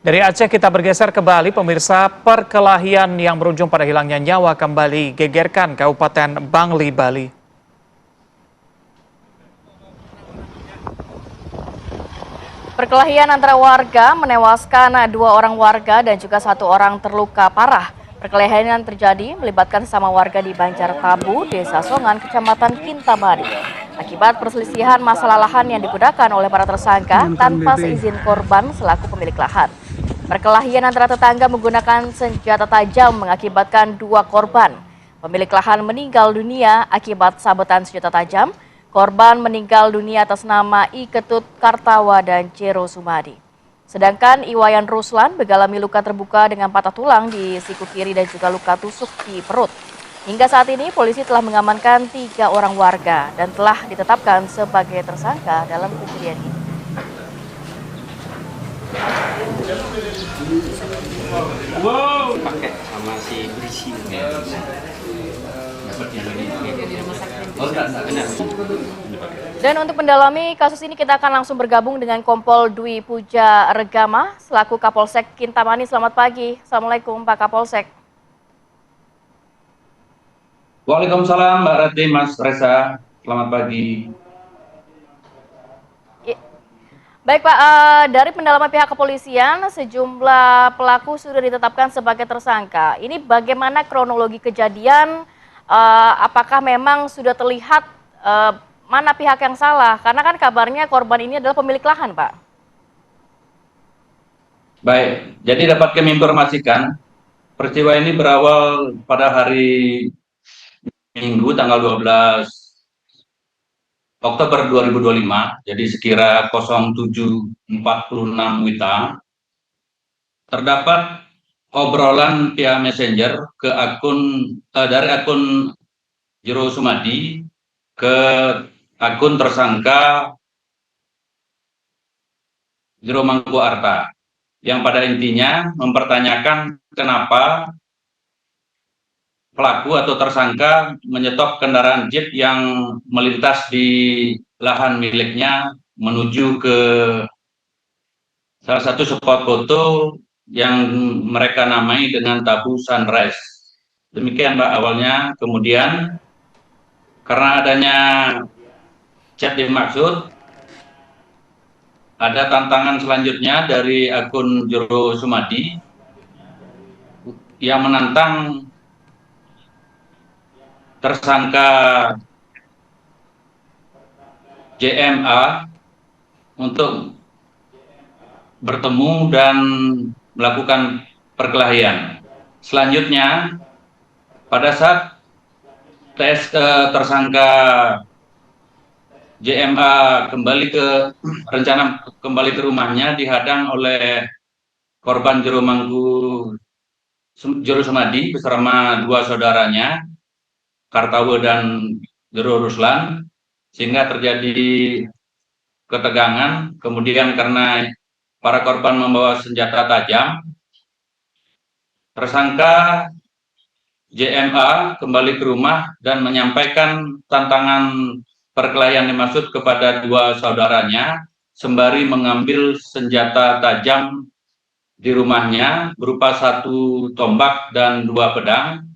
Dari Aceh kita bergeser ke Bali, pemirsa. Perkelahian yang berujung pada hilangnya nyawa kembali gegerkan Kabupaten Bangli, Bali. Perkelahian antara warga menewaskan dua orang warga dan juga satu orang terluka parah. Perkelahian yang terjadi melibatkan sesama warga di Banjar Tabu, Desa Songan, Kecamatan Kintamani. Akibat perselisihan masalah lahan yang digunakan oleh para tersangka tanpa seizin korban selaku pemilik lahan. Perkelahian antara tetangga menggunakan senjata tajam mengakibatkan dua korban. Pemilik lahan meninggal dunia akibat sabetan senjata tajam. Korban meninggal dunia atas nama I Ketut Kartawa dan Jero Sumadi. Sedangkan Iwayan Ruslan mengalami luka terbuka dengan patah tulang di siku kiri dan juga luka tusuk di perut. Hingga saat ini polisi telah mengamankan 3 orang warga dan telah ditetapkan sebagai tersangka dalam kejadian ini. Pakai sama si berisi. Dan untuk mendalami kasus ini kita akan langsung bergabung dengan Kompol Dwi Puja Regama selaku Kapolsek Kintamani. Selamat pagi. Assalamualaikum Pak Kapolsek. Waalaikumsalam Mbak Rati, Mas Reza. Selamat pagi. Baik Pak, dari pendalaman pihak kepolisian, sejumlah pelaku sudah ditetapkan sebagai tersangka. Ini bagaimana kronologi kejadian? Apakah memang sudah terlihat mana pihak yang salah? Karena kan kabarnya korban ini adalah pemilik lahan, Pak. Baik, jadi dapat kami informasikan, peristiwa ini berawal pada hari Minggu tanggal 12 Oktober 2025, jadi sekira 07.46 WITA, terdapat obrolan via messenger ke dari akun Jero Sumadi ke akun tersangka Jero Mangku Arta, yang pada intinya mempertanyakan kenapa pelaku atau tersangka menyetop kendaraan Jeep yang melintas di lahan miliknya menuju ke salah satu spot foto yang mereka namai dengan Tabu Sunrise. Demikian Mbak awalnya. Kemudian karena adanya chat dimaksud, ada tantangan selanjutnya dari akun Jero Sumadi yang menantang tersangka JMA untuk bertemu dan melakukan perkelahian. Selanjutnya, pada saat tersangka JMA kembali ke rumahnya, dihadang oleh korban Jero Sumadi bersama dua saudaranya, Kartawa dan Jero Ruslan, sehingga terjadi ketegangan. Kemudian karena para korban membawa senjata tajam, tersangka JMA kembali ke rumah dan menyampaikan tantangan perkelahian dimaksud kepada dua saudaranya, sembari mengambil senjata tajam di rumahnya berupa 1 tombak dan 2 pedang.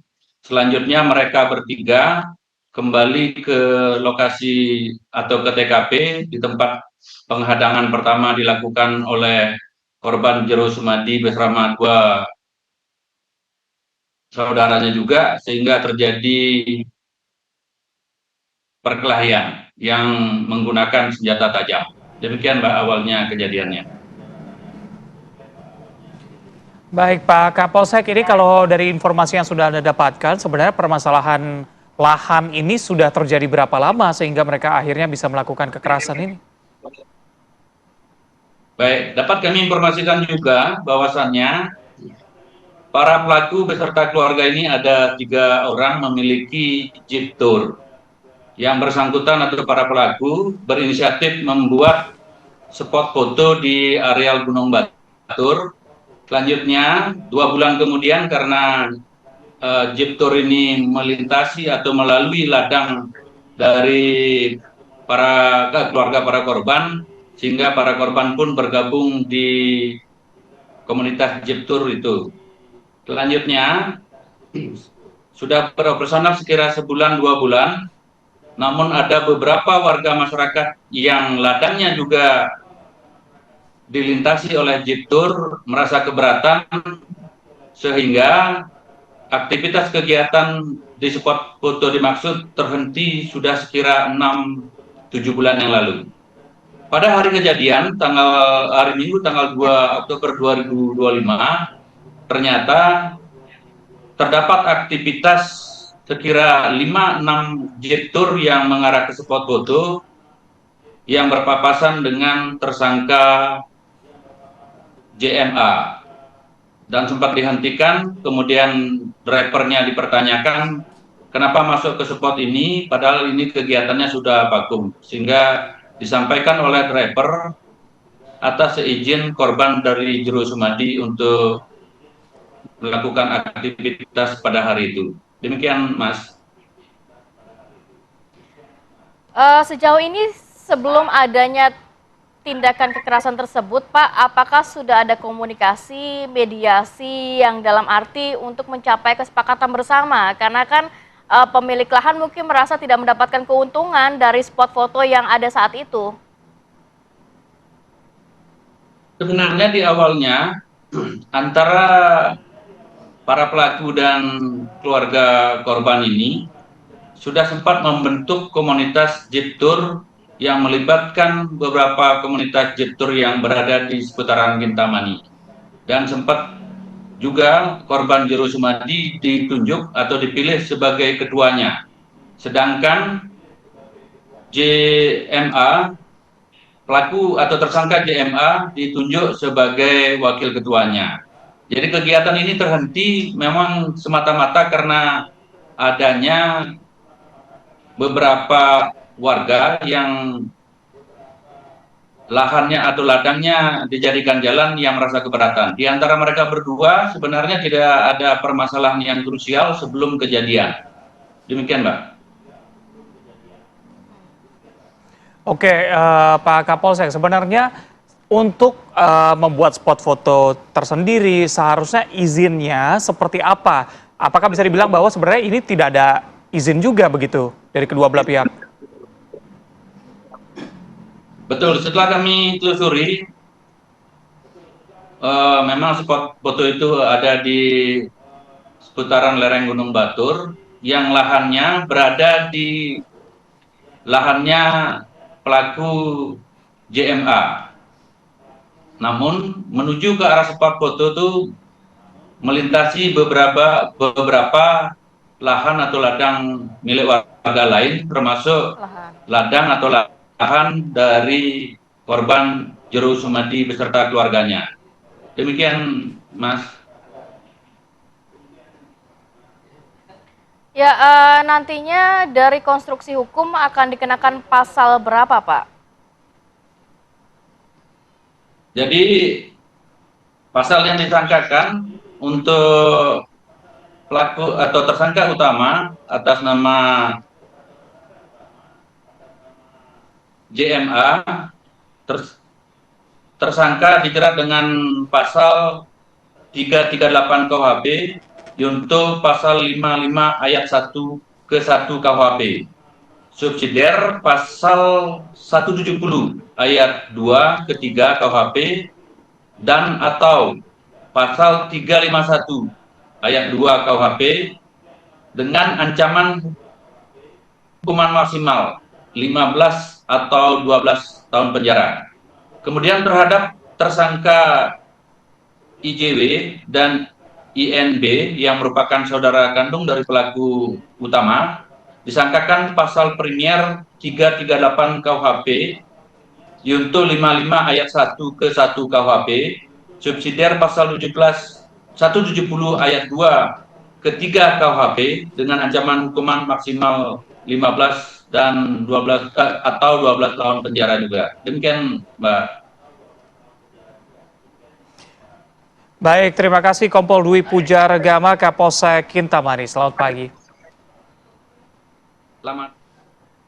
Selanjutnya mereka bertiga kembali ke lokasi atau ke TKP di tempat penghadangan pertama dilakukan oleh korban Jero Sumadi bersama dua saudaranya juga, sehingga terjadi perkelahian yang menggunakan senjata tajam. Demikian Mbak awalnya kejadiannya. Baik Pak Kapolsek, ini kalau dari informasi yang sudah Anda dapatkan, sebenarnya permasalahan lahan ini sudah terjadi berapa lama sehingga mereka akhirnya bisa melakukan kekerasan ini? Baik, dapat kami informasikan juga bahwasannya para pelaku beserta keluarga ini ada 3 orang memiliki Jeep Tour. Yang bersangkutan atau para pelaku berinisiatif membuat spot foto di areal Gunung Batur. Selanjutnya, 2 bulan kemudian karena Jeep Tour ini melintasi atau melalui ladang dari keluarga para korban, sehingga para korban pun bergabung di komunitas Jeep Tour itu. Selanjutnya, sudah beroperasional sekira sebulan 2 bulan, namun ada beberapa warga masyarakat yang ladangnya juga dilintasi oleh Jeep Tour merasa keberatan, sehingga aktivitas kegiatan di spot foto dimaksud terhenti sudah sekira 6-7 bulan yang lalu. Pada hari kejadian, hari Minggu tanggal 2 Oktober 2025, ternyata terdapat aktivitas sekira 5-6 jet tour yang mengarah ke spot foto yang berpapasan dengan tersangka JMA dan sempat dihentikan, kemudian drivernya dipertanyakan kenapa masuk ke spot ini padahal ini kegiatannya sudah vakum, sehingga disampaikan oleh driver atas seizin korban dari Jero Sumadi untuk melakukan aktivitas pada hari itu. Demikian, Mas. Sejauh ini sebelum adanya tindakan kekerasan tersebut, Pak, apakah sudah ada komunikasi, mediasi yang dalam arti untuk mencapai kesepakatan bersama? Karena kan pemilik lahan mungkin merasa tidak mendapatkan keuntungan dari spot foto yang ada saat itu. Sebenarnya di awalnya antara para pelaku dan keluarga korban ini sudah sempat membentuk komunitas Jeep Tour yang melibatkan beberapa komunitas Jeep Tour yang berada di seputaran Kintamani. Dan sempat juga korban Jero Sumadi ditunjuk atau dipilih sebagai ketuanya. Sedangkan JMA, pelaku atau tersangka JMA, ditunjuk sebagai wakil ketuanya. Jadi kegiatan ini terhenti memang semata-mata karena adanya beberapa warga yang lahannya atau ladangnya dijadikan jalan yang merasa keberatan. Di antara mereka berdua sebenarnya tidak ada permasalahan yang krusial sebelum kejadian. Demikian, Mbak. Oke, Pak Kapolsek, sebenarnya untuk membuat spot foto tersendiri seharusnya izinnya seperti apa? Apakah bisa dibilang bahwa sebenarnya ini tidak ada izin juga begitu dari kedua belah pihak? Betul, setelah kami telusuri, memang spot foto itu ada di seputaran lereng Gunung Batur, yang lahannya berada di lahannya pelaku JMA. Namun menuju ke arah spot foto itu melintasi beberapa lahan atau ladang milik warga lain, termasuk ladang atau lahan dari korban Jero Sumadi beserta keluarganya. Demikian, Mas. Ya, nantinya dari konstruksi hukum akan dikenakan pasal berapa, Pak? Jadi pasal yang disangkakan untuk pelaku atau tersangka utama atas nama JMA, tersangka dijerat dengan pasal 338 KUHP junto pasal 55 ayat 1 ke 1 KUHP. Subsidiar pasal 170 ayat 2 ke 3 KUHP dan atau pasal 351 ayat 2 KUHP dengan ancaman hukuman maksimal 15 atau 12 tahun penjara. Kemudian terhadap tersangka IJW dan INB yang merupakan saudara kandung dari pelaku utama disangkakan pasal premier 338 KUHP junto 55 ayat 1 ke 1 KUHP, subsidiar pasal 170 ayat 2 ke 3 KUHP dengan ancaman hukuman maksimal 15 dan 12 atau 12 tahun penjara juga. Demikian, Mbak. Baik, terima kasih Kompol Dwi Puja Regama, Kapolsek Kintamani. Selamat pagi. Selamat.